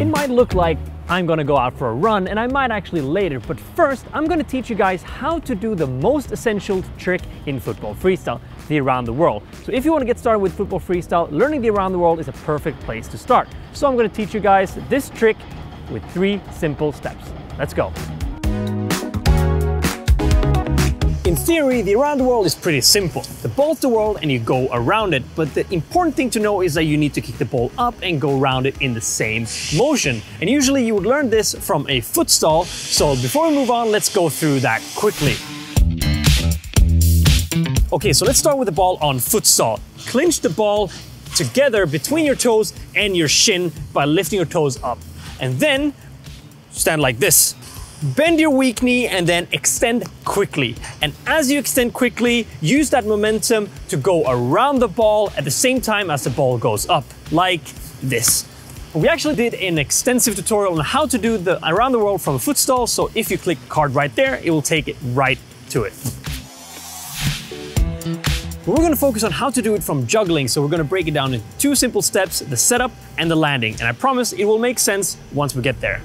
It might look like I'm gonna go out for a run, and I might actually later, but first I'm gonna teach you guys how to do the most essential trick in football freestyle, the around the world. So if you want to get started with football freestyle, learning the around the world is a perfect place to start. So I'm gonna teach you guys this trick with 3 simple steps. Let's go. In theory, the around the world is pretty simple. The ball's the world and you go around it, but the important thing to know is that you need to kick the ball up and go around it in the same motion. And usually you would learn this from a foot stall, so before we move on, let's go through that quickly. Okay, so let's start with the ball on foot stall. Clinch the ball together between your toes and your shin by lifting your toes up. And then stand like this. Bend your weak knee and then extend quickly. And as you extend quickly, use that momentum to go around the ball at the same time as the ball goes up, like this. We actually did an extensive tutorial on how to do the around the world from a foot stall, so if you click the card right there, it will take it right to it. We're going to focus on how to do it from juggling, so we're going to break it down into 2 simple steps, the setup and the landing. And I promise it will make sense once we get there.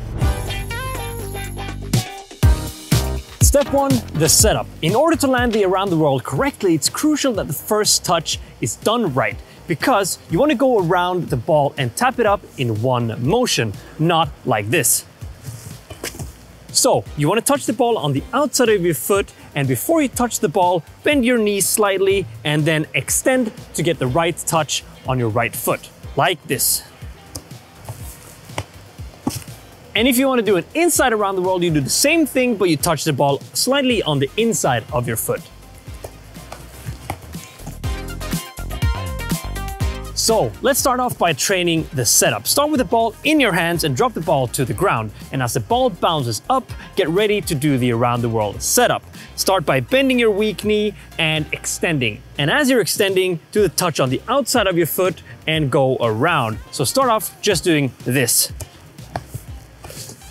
Step 1, the setup. In order to land the around the world correctly, it's crucial that the first touch is done right, because you want to go around the ball and tap it up in one motion, not like this. So you want to touch the ball on the outside of your foot, and before you touch the ball, bend your knees slightly and then extend to get the right touch on your right foot, like this. And if you want to do an inside around the world, you do the same thing, but you touch the ball slightly on the inside of your foot. So let's start off by training the setup. Start with the ball in your hands and drop the ball to the ground. And as the ball bounces up, get ready to do the around the world setup. Start by bending your weak knee and extending. And as you're extending, do the touch on the outside of your foot and go around. So start off just doing this.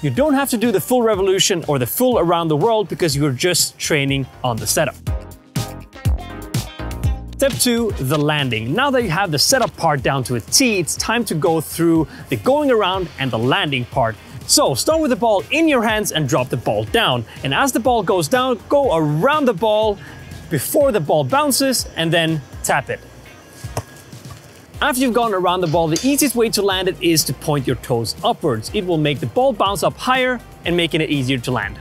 You don't have to do the full revolution or the full around the world because you're just training on the setup. Step 2, the landing. Now that you have the setup part down to a T, it's time to go through the going around and the landing part. So start with the ball in your hands and drop the ball down. And as the ball goes down, go around the ball before the ball bounces and then tap it. After you've gone around the ball, the easiest way to land it is to point your toes upwards. It will make the ball bounce up higher and making it easier to land.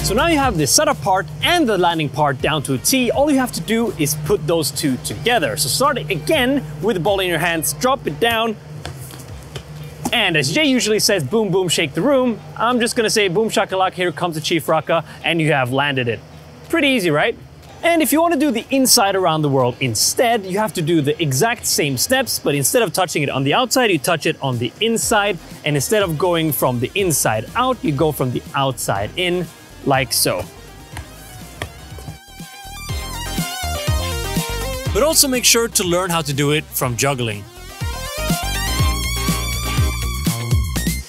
So now you have the setup part and the landing part down to a T. All you have to do is put those 2 together. So start again with the ball in your hands, drop it down. And as Jay usually says, boom, boom, shake the room. I'm just gonna say boom, shakalaka, here comes the Chief Raka, and you have landed it. Pretty easy, right? And if you want to do the inside around the world instead, you have to do the exact same steps, but instead of touching it on the outside, you touch it on the inside. And instead of going from the inside out, you go from the outside in, like so. But also make sure to learn how to do it from juggling.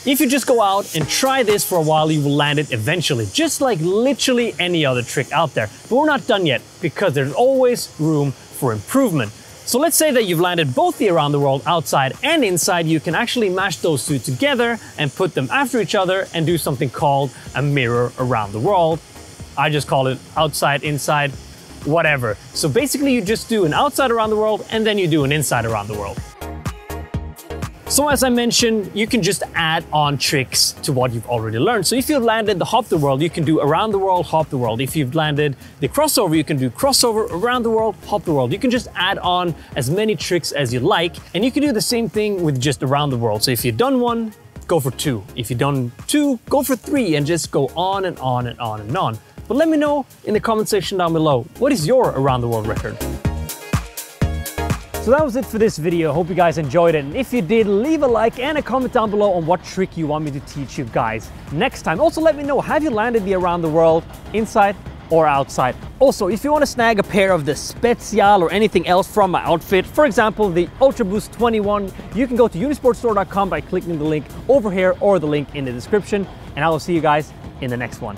If you just go out and try this for a while, you will land it eventually, just like literally any other trick out there. But we're not done yet, because there's always room for improvement. So let's say that you've landed both the around the world outside and inside. You can actually mash those 2 together and put them after each other and do something called a mirror around the world. I just call it outside, inside, whatever. So basically you just do an outside around the world and then you do an inside around the world. So as I mentioned, you can just add on tricks to what you've already learned. So if you've landed the hop the world, you can do around the world, hop the world. If you've landed the crossover, you can do crossover, around the world, hop the world. You can just add on as many tricks as you like, and you can do the same thing with just around the world. So if you've done 1, go for 2. If you've done 2, go for 3, and just go on and on and on and on. But let me know in the comment section down below, what is your around the world record? So that was it for this video. Hope you guys enjoyed it. And if you did, leave a like and a comment down below on what trick you want me to teach you guys next time. Also, let me know, have you landed the around the world inside or outside? Also, if you want to snag a pair of the Special or anything else from my outfit, for example, the Ultra Boost 21, you can go to unisportstore.com by clicking the link over here or the link in the description. And I will see you guys in the next one.